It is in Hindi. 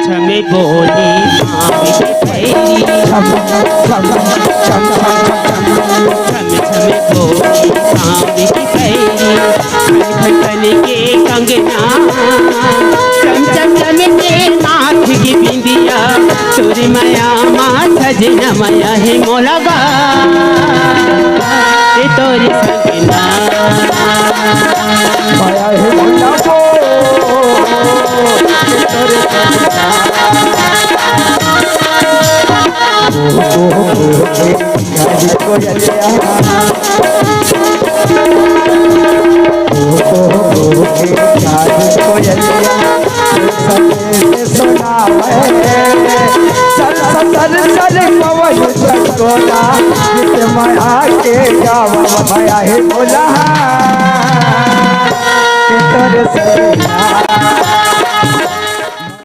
छमे बोली माँ की पैरी, छम छमे बोली सांव की पैरी, खटखटन के कंगना चम चम चमके नाथ की बिंदिया, तोरी माया माँ सजना माया है मोलगा तोरी संगना माया है मोला को तोरे संगना माया के गाँव माया है बोला तोरे संगना